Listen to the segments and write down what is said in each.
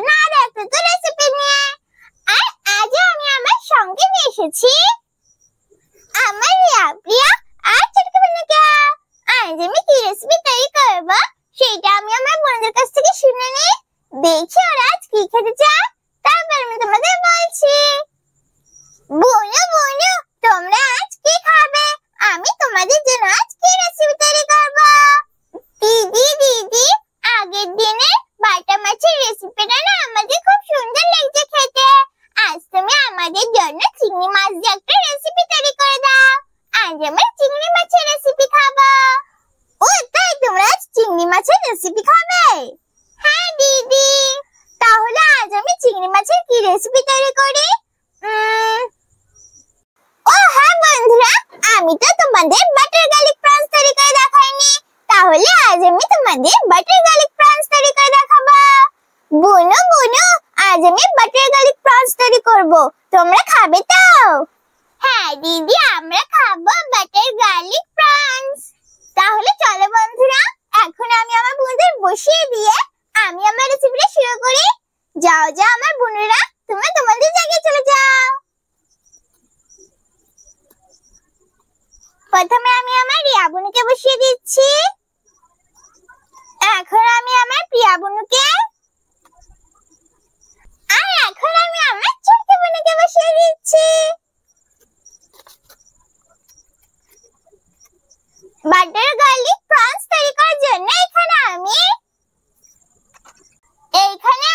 নতুন আর একটা তো রেসিপি নিয়ে। আর আজ আমি আমার সঙ্গে নিয়ে এসেছি আমার প্রিয়া আর ছোট্ট বোনকে। আজ আমি কি রেসিপি তৈরি করব সেটা আমি আমার বোনদের কাছ থেকে শুনে নিই, দেখি ওরা আজ কি খেতে চায়, তারপর আমি তোমাদের বলছি। বোনু বোনু, তোমরা আজ কি খাবে? আমি তোমাদের জন্য আজ কি রেসিপি তৈরি করব। দিদি দিদি, আগের দিনে বাটা মাছের রেসিপিটা না আমাদের খুব সুন্দর লাগছে খেতে। আজ তুমি আমাদের জন্য চিংড়ি মাছ দিয়ে একটা রেসিপি তৈরি করে দাও। আজ আমরা চিংড়ি মাছের রেসিপি খাবো। ও তাই, তোমরা আজ চিংড়ি মাছের রেসিপি খাবে? হ্যাঁ দিদি। তাহলে আজ আমি চিংড়ি মাছের কি রেসিপি তৈরি করি? ও হ্যাঁ বন্ধুরা, আমি তো তোমাদের বাটার গার্লিক প্রনস তৈরি করে দেখাইনি। তাহলে আজ আমি তোমাদের বাটার গার্লিক প্রনস তৈরি করে দেখাবো। বোনু বোনু, আজ আমি বাটার গার্লিক প্রনস তৈরি করব। তোমরা খাবে তো? হ্যাঁ দিদি, আমরা খাবো বাটার গার্লিক প্রনস। তাহলে চলো বন্ধুরা, এখন আমি আমার বোনদের বসিয়ে দিয়ে আমি আমার রেসিপিটা শুরু করি। যাও যাও আমার বোনেরা, তোমরা তোমাদের জায়গায় চলে যাও। প্রথমে আমি আমার রিয়া বোনকে বসিয়ে দিচ্ছি। এখন আমি আমার প্রিয়া বোনকে, আর এখন আমি আমার ছোট্ট বোনকে বসিয়ে দিচ্ছি। বাটার গার্লিক প্রনস তৈরি করার জন্য এখানে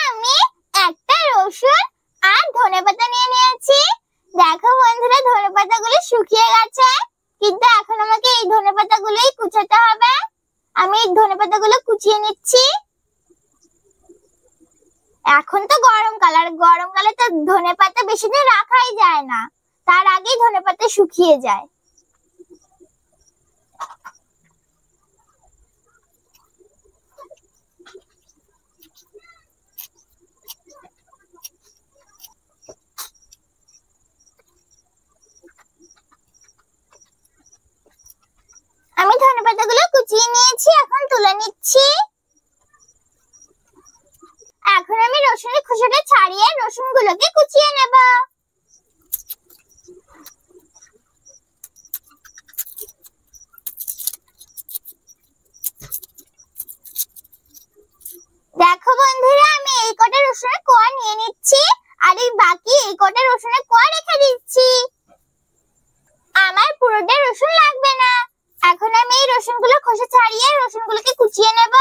আমি একটা রসুন আর ধনেপাতা নিয়ে নিয়েছি। দেখো বন্ধুরা, ধনেপাতাগুলো শুকিয়ে গেছে, কিন্তু এখন আমাকে এই ধনেপাতাগুলোই কুচাতে হবে। আমি এই ধনেপাতাগুলো কুচিয়ে নিচ্ছি। এখন তো গরমকালে তো ধনেপাতা বেশি দিন রাখাই যায় না, তার আগেই ধনেপাতা শুকিয়ে যায়। আমি ধনেপাতাগুলো কুচিয়ে নিয়েছি, এখন তুলে নিচ্ছি। এখন আমি রসুনের খোসাটা ছাড়িয়ে রসুনগুলোকে কুচিয়ে নেব। দেখো বন্ধুরা, আমি এই কটা রসুনের কোয়া নিয়ে নিচ্ছি, আর এই বাকি এই কটা রসুনের কোয়া রেখে দিচ্ছি। আমার পুরোটা রসুন লাগবে না। এখন আমি এই রসুনগুলো খোসা ছাড়িয়ে রসুনগুলোকে কুচিয়ে নেব।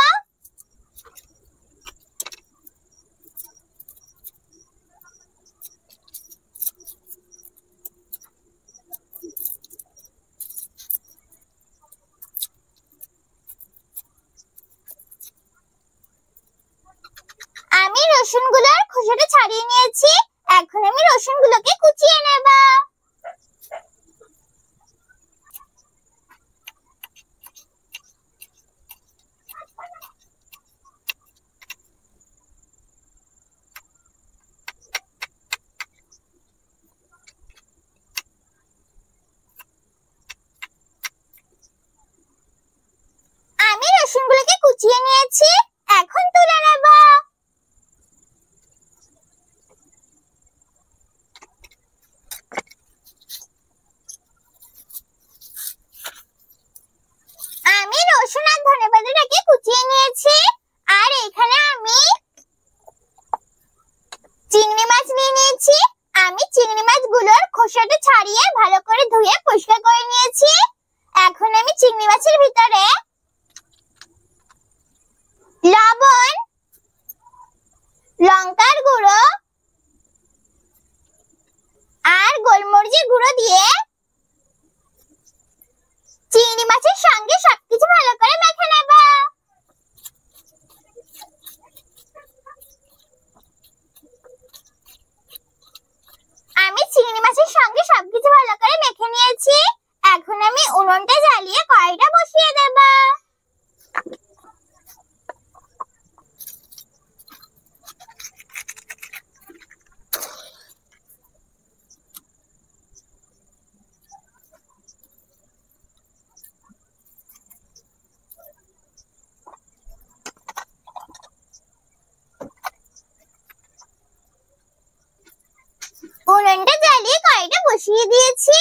আমি রসুনগুলোর খোসাটা ছাড়িয়ে নিয়েছি, এখন আমি রসুনগুলোকে কুচিয়ে নেব। আমি রসুনগুলোকে কুচিয়ে নিয়েছি, এখন তুলে নেব। আমি রসুন আর ধনেপাতাটাকে কুচিয়ে নিয়েছি, আর এখানে আমি চিংড়ি মাছ নিয়ে নিয়েছি। আমি চিংড়ি মাছগুলোর খোসাটা ছাড়িয়ে ভালো করে ধুয়ে পরিষ্কার করে নিয়েছি। এখন আমি চিংড়ি মাছের ভিতরে লবণ, লঙ্কার গুঁড়ো আর গোলমরিচের গুঁড়ো দিয়ে চিংড়ি মাছের সঙ্গে সবকিছু ভালো করে মেখে নেব। আমি চিংড়ি মাছের সঙ্গে সবকিছু ভালো করে মেখে নিয়েছি। এখন আমি উনুনটা জ্বালিয়ে কড়াইটা বসিয়ে দেব। বসিয়ে দিয়েছি,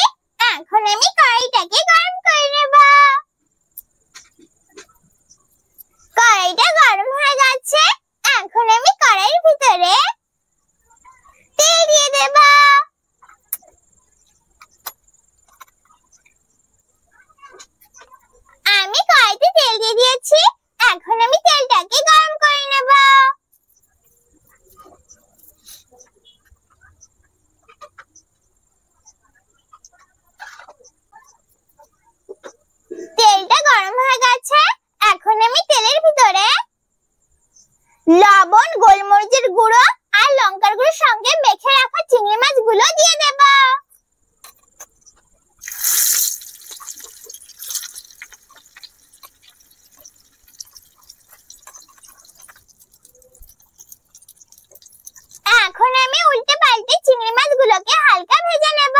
এখন আমি কড়াইটাকে গরম করে নেব। কড়াইটা গরম হয়ে গেছে, এখন আমি কড়াইয়ের ভিতরে তেল দিয়ে দেব। আমি কড়াইতে তেল দিয়ে দিয়েছি, এখন আমি তেলটাকে গরম করে নেব। তেলটা গরম হয়ে গেছে, এখন আমি তেলের ভিতরে লবণ, গোলমরিচের গুঁড়ো আর লঙ্কার গুঁড়োর সঙ্গে মেখে রাখা চিংড়ি মাছগুলো দিয়ে দেব। এখন আমি উল্টে পাল্টে চিংড়ি মাছগুলোকে হালকা ভেজে নেব।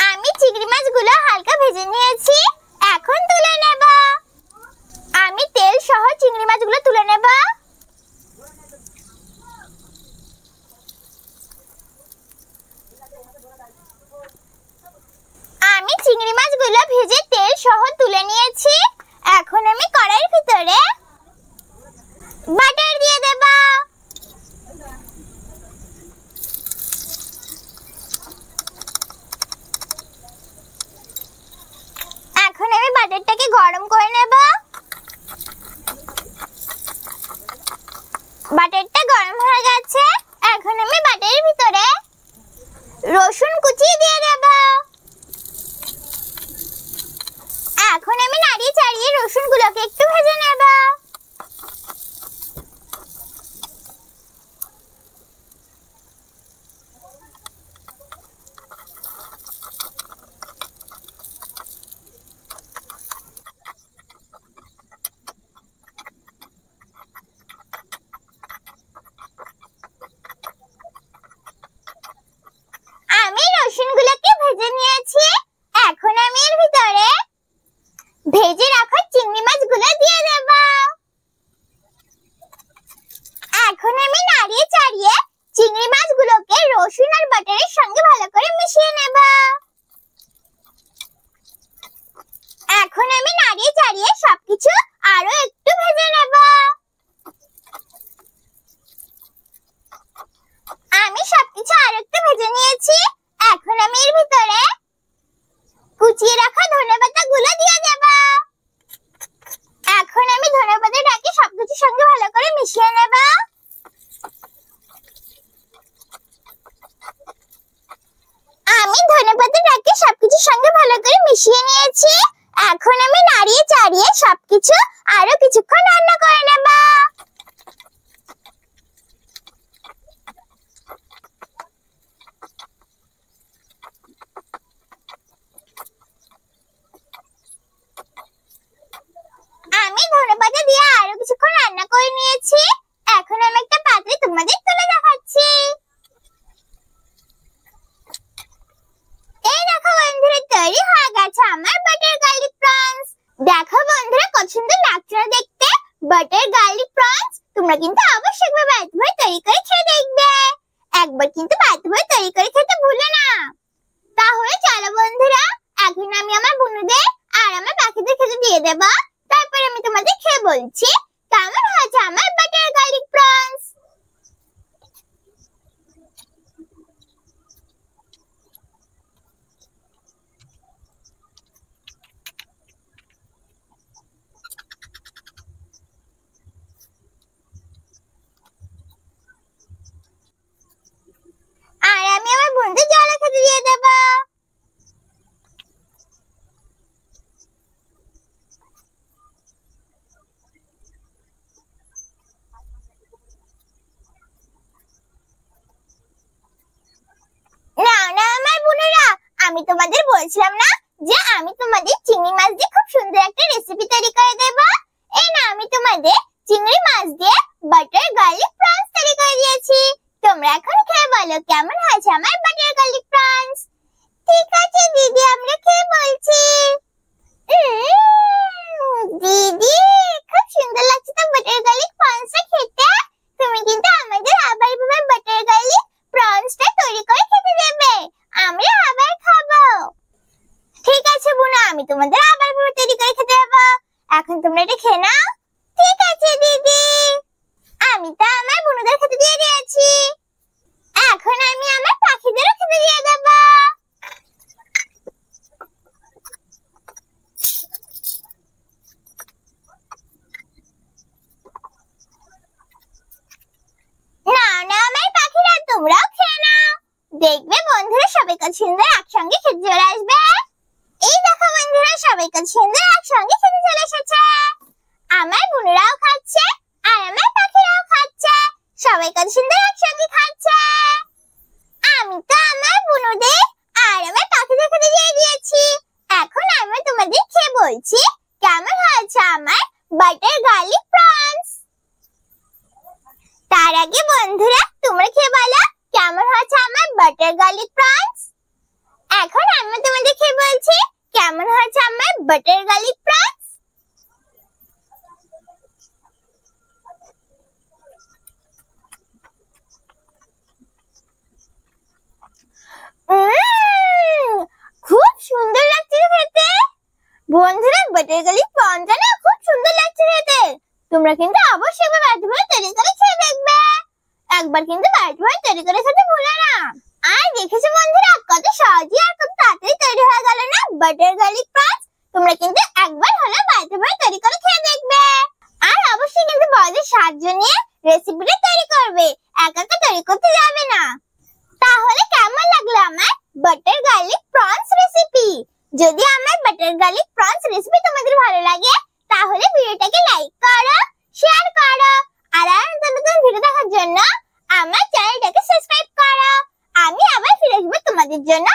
আমি চিংড়ি মাছগুলো হালকা ভেজে নিয়েছি, এখন তুলে নেব। আমি তেল সহ চিংড়ি মাছগুলো তুলে নেব। আমি চিংড়ি মাছগুলো ভেজে তেল সহ তুলে নিয়েছি, এখন আমি কড়াইয়ের ভিতরে বাটার দিয়ে দেব। এখন আমি বাটারটাকে গরম করে নেব। বাটারটা গরম হয়ে গেছে, এখন আমি বাটারের ভিতরে রসুন কুচি দিয়ে দেব। এখন আমি নাড়িয়ে চাড়িয়ে রসুনগুলোকে একটু ভেজে নেব। আমি রসুনগুলোকে ভেজে নিয়েছি, এখন আমি এর ভিতরে ভেজে রাখা চিংড়ি মাছগুলো দিয়ে দেব। এখন আমি নাড়িয়ে চাড়িয়ে চিংড়ি মাছগুলোকে রসুন আর বাটারের সঙ্গে ভালো করে মিশিয়ে নেব। এখন আমি নাড়িয়ে চাড়িয়ে সবকিছু আরো একটু ভেজে নেব। আমি সবকিছু আরো একটু ভেজে নিয়েছি, এখন আমি এর ভিতরে কুচিয়ে রাখা ধনেপাতা গুলো দিয়ে দেব। এখন আমি ধনেপাতাটাকে সবকিছুর সঙ্গে ভালো করে মিশিয়ে নেব। আমি ধনেপাতাটাকে সবকিছুর সঙ্গে ভালো করে মিশিয়ে নিয়েছি, এখন আমি নাড়িয়ে চাড়িয়ে সবকিছু আরো কিছুক্ষণ রান্না করে নেব। আমি ধনেপাতা দিয়ে আরো কিছুক্ষণ রান্না করে নিয়েছি, এখন আমি একটা পাত্রে তোমাদের তুলে দেখাচ্ছি। এই দেখো বন্ধুরা, তৈরি হয়ে গেছে আমার বাটার গার্লিক প্রনস। দেখো বন্ধুরা, কত সুন্দর লাগছে না দেখতে বাটার গার্লিক প্রনস। তোমরা কিন্তু অবশ্যই একবার বাড়িতে বসে তৈরি করে খেয়ে দেখবে। একবার কিন্তু বাড়িতে বসে তৈরি করে খেতে ভুলো না। তাহলে চলো বন্ধুরা, এখন আমি আমার বন্ধুদের আর আমার পাখিদের খেতে দিয়ে দেব, তারপর আমি তোমাদের খেয়ে বলছি কেমন হয়েছে আমার বাটার গার্লিক প্রনস। আর আমি আমার বন্ধু জলে খেতে দিয়ে দেব। বলেছিলাম না যে আমি তোমাদের চিংড়ি মাছ দিয়ে খুব সুন্দর একটা রেসিপি তৈরি করে দেব। এই না আমি তোমাদের চিংড়ি মাছ দিয়ে বাটার গার্লিক প্রনস তৈরি করে দিয়েছি। তোমরা এখন খেয়ে বলো কেমন হয়েছে আমার বাটার গার্লিক প্রনস। ঠিক আছে দিদি, আমরা খেয়ে বলছি। দিদি খুব সুন্দর লাগছে তো বাটার গার্লিক প্রনসটা খেতে। তুমি কিন্তু আমাদের আবার এভাবে বাটার গার্লিক প্রনসটা তৈরি করে খেতে দেবে, আমরা আবার খাবো। ঠিক আছে বুনু, আমি তোমাদের আবার এভাবে তৈরি করে খেতে দেবো। এখন তোমরা এটা খেয়ে নাও। ঠিক আছে দিদি, আমি তো আমার বুনুদের খেতে দিয়ে দিয়েছি, এখন আমি আমার পাখিদেরও খেতে দিয়ে দেবো। তোমরাও খেয়ে নাও, দেখবে বন্ধুরা সবাই কত সুন্দর একসঙ্গে খেতে চলে আসবে। এই দেখো বন্ধুরা সবাই কত সুন্দর একসঙ্গে খেতে চলে এসেছে। আমার বোনেরাও খাচ্ছে আর আমার পাখিরাও খাচ্ছে, সবাই কত সুন্দর একসঙ্গে খাচ্ছে। আমি তো আমার বোনদের আর আমার পাখিদের খেতে দিয়ে দিয়েছি, এখন আমি তোমাদের খেয়ে বলছি কেমন হয়েছে আমার বাটার গার্লিক প্রনস। তার আগে বন্ধুরা তোমরা খেয়ে বলো কেমন হয়েছে আমার বাটার গার্লিক প্রনস। এখন আমি তোমাদের খেয়ে বলছি কেমন হয়েছে আমার বাটার গার্লিক প্রনস। খুব সুন্দর লাগছে খেতে বন্ধুরা, বাটার গার্লিক প্রনসটা না খুব সুন্দর লাগছে খেতে। তোমরা কিন্তু অবশ্যই একবার বাড়িতে তৈরি করে খেয়ে দেখবে, একবার কিন্তু বাড়িতে তৈরি করে খেতে ভুলো না। আর দেখেছো বন্ধুরা কত সহজে আর কত তাড়াতাড়ি তৈরি হয়ে গেল না বাটার গার্লিক প্রনস। তোমরা কিন্তু একবার হলো বাড়িতে তৈরি করে খেয়ে দেখবে, আর অবশ্যই কিন্তু বড়দের সাহায্য নিয়ে রেসিপিটা তৈরি করবে, একা একা তৈরি করতে যাবে না। তাহলে কেমন লাগলো আমার বাটার গার্লিক প্রনস রেসিপি? যদি আমার বাটার গার্লিক প্রনস রেসিপি তোমাদের ভালো লাগে তাহলে ভিডিওটাকে লাইক করো, শেয়ার করো, আর নতুন ভিডিও দেখার জন্য আমার চ্যানেলটাকে সাবস্ক্রাইব করো। আমি আবার ফিরে আসবো তোমাদের জন্য